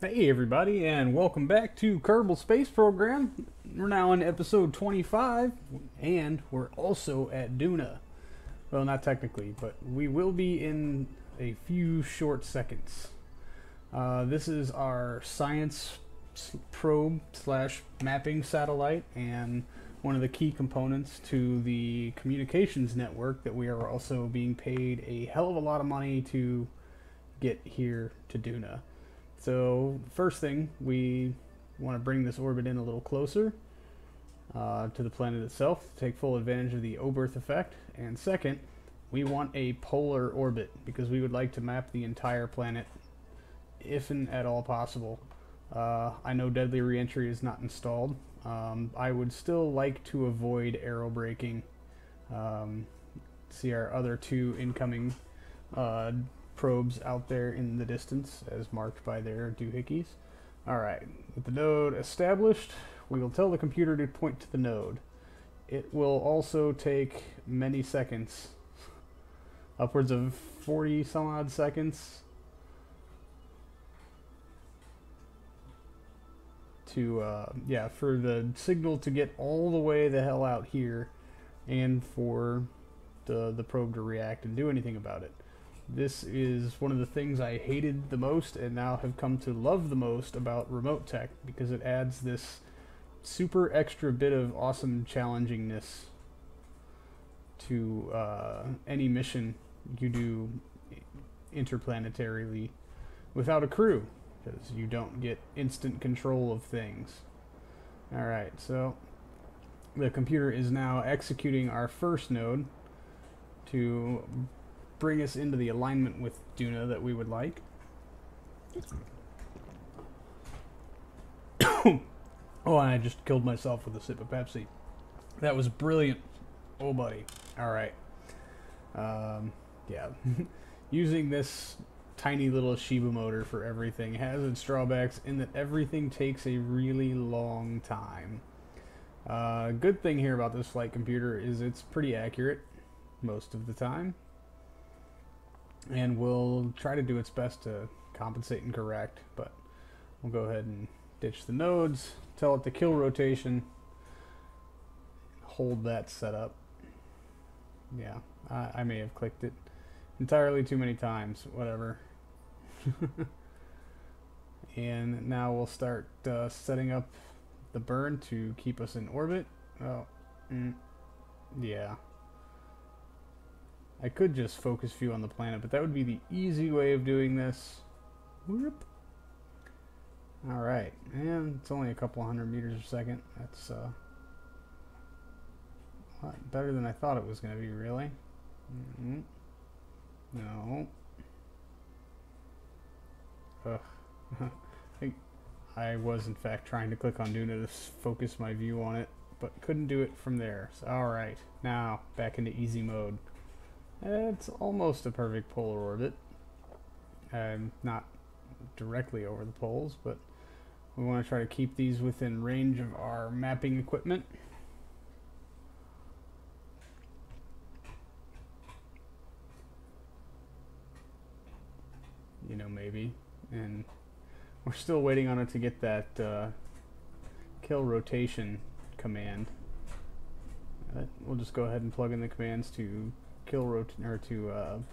Hey everybody, and welcome back to Kerbal Space Program. We're now on episode 25, and we're also at Duna. Well, not technically, but we will be in a few short seconds. This is our science probe slash mapping satellite, and one of the key components to the communications network that we are also being paid a hell of a lot of money to get here to Duna. So first thing, we want to bring this orbit in a little closer to the planet itself to take full advantage of the Oberth effect. And second, we want a polar orbit because we would like to map the entire planet if and at all possible. I know deadly reentry is not installed. I would still like to avoid aerobraking. See our other two incoming probes out there in the distance as marked by their doohickeys. Alright, with the node established, we will tell the computer to point to the node. It will also take many seconds, upwards of 40 some odd seconds, to, for the signal to get all the way the hell out here and for the probe to react and do anything about it. This is one of the things I hated the most and now have come to love the most about remote tech because it adds this super extra bit of awesome challengingness to any mission you do interplanetarily without a crew because you don't get instant control of things. Alright, so the computer is now executing our first node to bring us into the alignment with Duna that we would like. Oh, and I just killed myself with a sip of Pepsi. That was brilliant. Oh, buddy. Alright. Yeah. Using this tiny little Shiba motor for everything has its drawbacks in that everything takes a really long time. Good thing here about this flight computer is it's pretty accurate most of the time, and will try to do its best to compensate and correct, but we'll go ahead and ditch the nodes, tell it to kill rotation, hold that setup. Yeah, I may have clicked it entirely too many times, whatever. And now we'll start setting up the burn to keep us in orbit. Oh, yeah. I could just focus view on the planet, but that would be the easy way of doing this. Whoop. Alright, and it's only a couple hundred meters a second. That's a lot better than I thought it was going to be, really. No. Ugh. I think I was, in fact, trying to click on Duna to focus my view on it, but couldn't do it from there. So, alright, now back into easy mode. It's almost a perfect polar orbit. Not directly over the poles, but we want to try to keep these within range of our mapping equipment. You know, maybe. And we're still waiting on it to get that kill rotation command. We'll just go ahead and plug in the commands to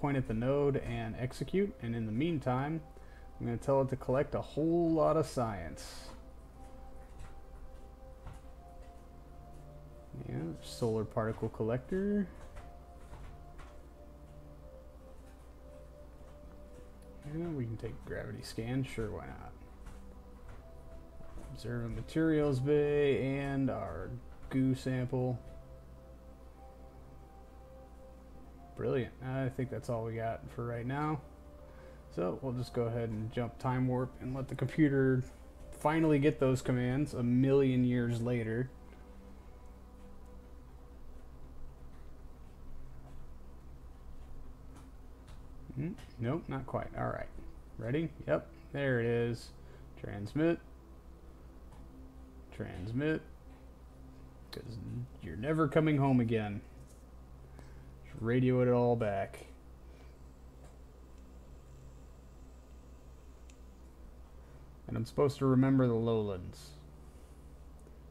point at the node and execute, and in the meantime I'm going to tell it to collect a whole lot of science. Yeah, solar particle collector. Yeah, we can take gravity scan, sure, why not. Observe a materials bay and our goo sample. Brilliant. I think that's all we got for right now. So we'll just go ahead and jump time warp and let the computer finally get those commands a million years later. Nope, not quite. Alright. Ready? Yep. There it is. Transmit. Transmit. Because you're never coming home again. Radio it all back. But I'm supposed to remember the lowlands,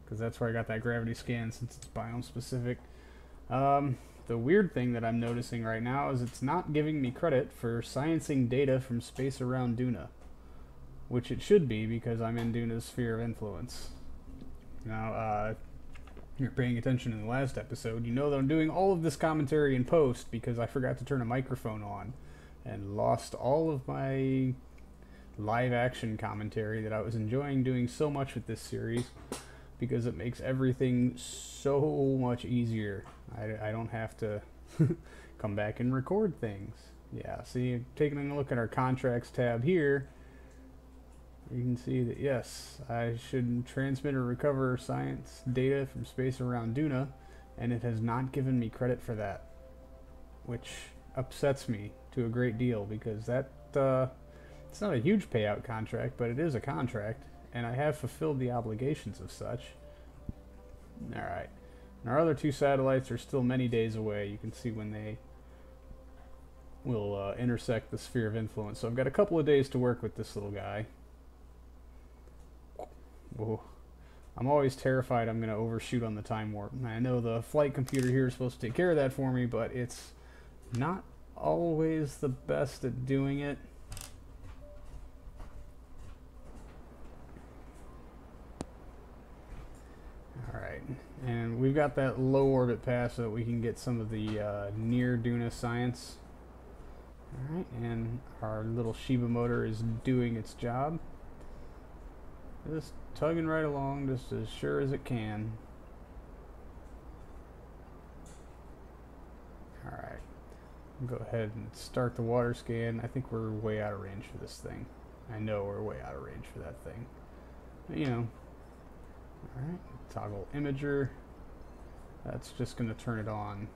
because that's where I got that gravity scan since it's biome specific. The weird thing that I'm noticing right now is it's not giving me credit for sciencing data from space around Duna, which it should be because I'm in Duna's sphere of influence. Now, if you're paying attention in the last episode, you know that I'm doing all of this commentary in post because I forgot to turn a microphone on and lost all of my live action commentary that I was enjoying doing so much with this series, because it makes everything so much easier. I don't have to come back and record things. Yeah, see, taking a look at our contracts tab here, you can see that yes, I should transmit or recover science data from space around Duna, and it has not given me credit for that, which upsets me to a great deal, because that it's not a huge payout contract, but it is a contract, and I have fulfilled the obligations of such. Alright. Our other two satellites are still many days away. You can see when they will intersect the sphere of influence. So I've got a couple of days to work with this little guy. Whoa. I'm always terrified I'm going to overshoot on the time warp. I know the flight computer here is supposed to take care of that for me, but it's not always the best at doing it. Alright, and we've got that low orbit pass so that we can get some of the near Duna science. Alright, and our little Shiba motor is doing its job. Just tugging right along, just as sure as it can. Alright, go ahead and start the water scan. I think we're way out of range for this thing. I know we're way out of range for that thing. But, you know. Alright, toggle imager. That's just going to turn it on.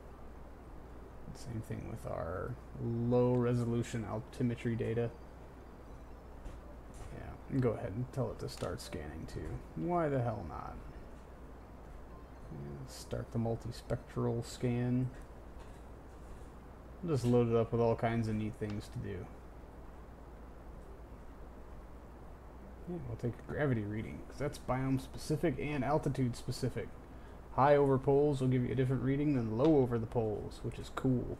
Same thing with our low resolution altimetry data. Yeah, and go ahead and tell it to start scanning too. Why the hell not? Yeah, start the multispectral scan. Just load it up with all kinds of neat things to do. Yeah, we'll take a gravity reading, because that's biome specific and altitude specific. High over poles will give you a different reading than low over the poles, which is cool.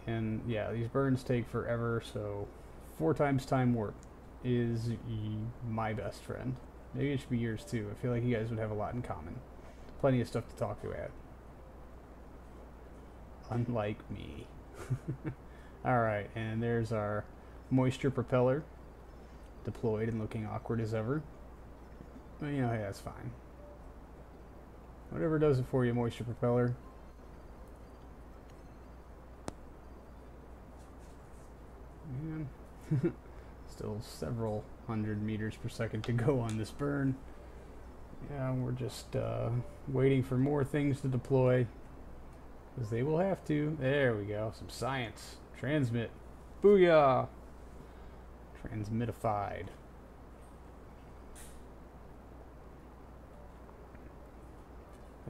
And yeah, these burns take forever, so 4 times time warp is my best friend. Maybe it should be yours too. I feel like you guys would have a lot in common. Plenty of stuff to talk to at. Unlike me. Alright, and there's our moisture propeller. Deployed and looking awkward as ever. But, you know, hey, that's fine. Whatever does it for you, moisture propeller. And still several hundred meters per second to go on this burn. Yeah, we're just waiting for more things to deploy, because they will have to. There we go. Some science. Transmit. Booyah! Transmitified.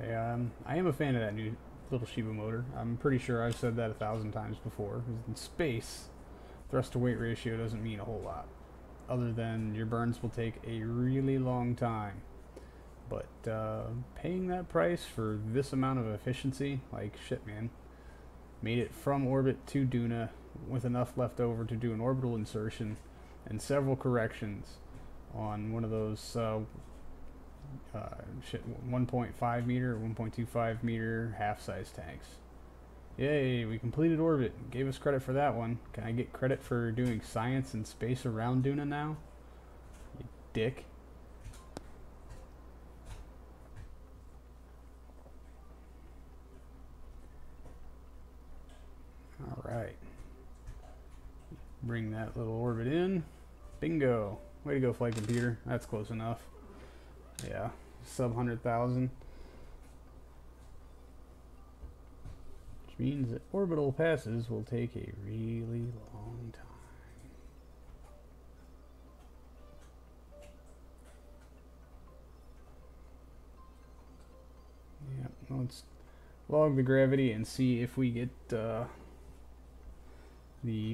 I am a fan of that new little Shiba motor. I'm pretty sure I've said that 1,000 times before. In space, thrust to weight ratio doesn't mean a whole lot, other than your burns will take a really long time. But paying that price for this amount of efficiency, like shit, man. Made it from orbit to Duna with enough left over to do an orbital insertion and several corrections on one of those 1.5 meter or 1.25 meter half-size tanks. Yay, we completed orbit. Gave us credit for that one. Can I get credit for doing science in space around Duna now? You dick. Alright. Bring that little orbit in. Bingo. Way to go, flight computer. That's close enough. Yeah, sub 100,000. Which means that orbital passes will take a really long time. Yeah, let's log the gravity and see if we get the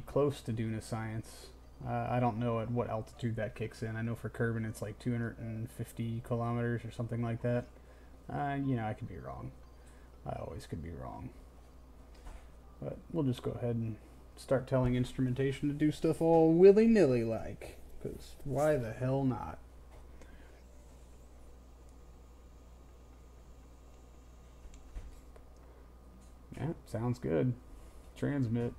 close to Duna science I don't know at what altitude that kicks in. I know for Kerbin it's like 250 kilometers or something like that. You know, I could be wrong. I always could be wrong. But we'll just go ahead and start telling instrumentation to do stuff all willy-nilly like. Because why the hell not? Yeah, sounds good. Transmit.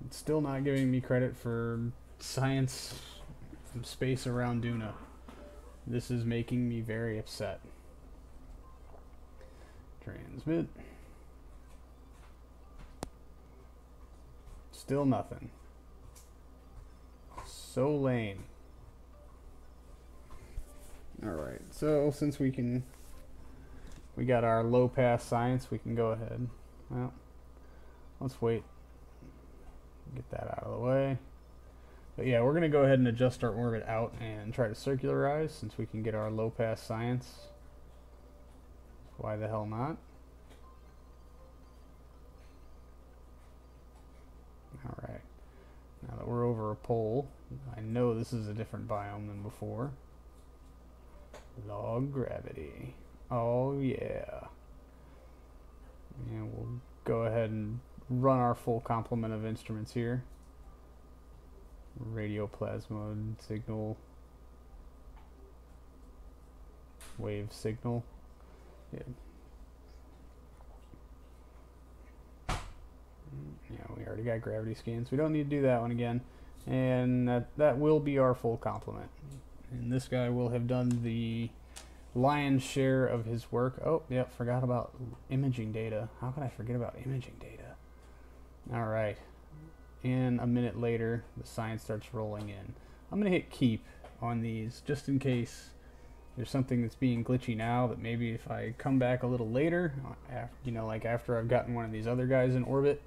It's still not giving me credit for science from space around Duna. This is making me very upset. Transmit. Still nothing. So lame. Alright, so since we got our low pass science, we can go ahead. Well, let's wait. Get that out of the way. But yeah, we're going to go ahead and adjust our orbit out and try to circularize since we can get our low pass science. Why the hell not? Alright. Now that we're over a pole, I know this is a different biome than before. Log gravity. Oh yeah. And we'll go ahead and run our full complement of instruments here. Radio plasmode signal. Wave signal. Yeah. Yeah, we already got gravity scans. We don't need to do that one again. And that will be our full complement. And this guy will have done the lion's share of his work. Oh, yeah, forgot about imaging data. How could I forget about imaging data? Alright. And a minute later, the science starts rolling in. I'm going to hit keep on these just in case there's something that's being glitchy now that maybe if I come back a little later, you know, like after I've gotten one of these other guys in orbit,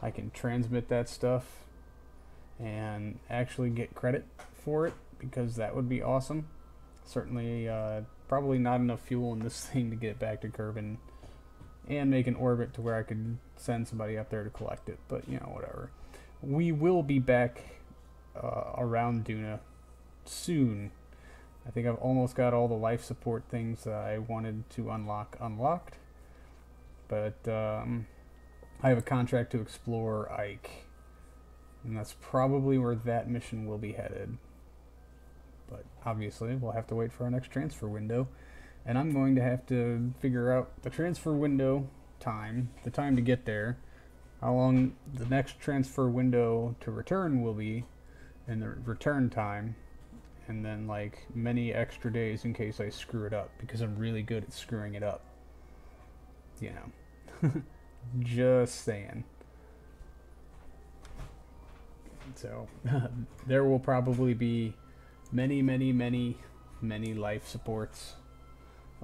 I can transmit that stuff and actually get credit for it, because that would be awesome. Certainly, probably not enough fuel in this thing to get it back to Kerbin and make an orbit to where I could send somebody up there to collect it, but you know, whatever. We will be back around Duna soon. I think I've almost got all the life support things that I wanted to unlock unlocked, but I have a contract to explore Ike, and that's probably where that mission will be headed. But obviously we'll have to wait for our next transfer window, and I'm going to have to figure out the transfer window time, the time to get there, how long the next transfer window to return will be, and the return time, and then like many extra days in case I screw it up, because I'm really good at screwing it up. You know. Just saying. So there will probably be many life supports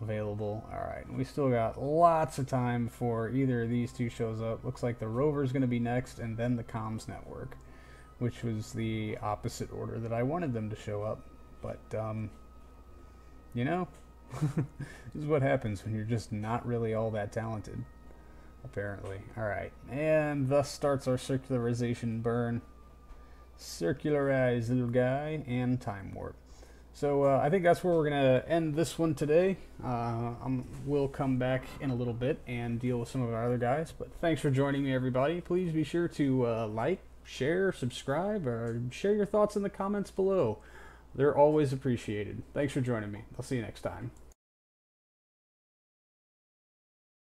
available. Alright, we still got lots of time before either of these two shows up. Looks like the rover's going to be next, and then the comms network, which was the opposite order that I wanted them to show up. But you know, this is what happens when you're just not really all that talented, apparently. Alright, and thus starts our circularization burn. Circularize, little guy, and time warp. So I think that's where we're going to end this one today. We'll come back in a little bit and deal with some of our other guys. But thanks for joining me, everybody. Please be sure to like, share, subscribe, or share your thoughts in the comments below. They're always appreciated. Thanks for joining me. I'll see you next time.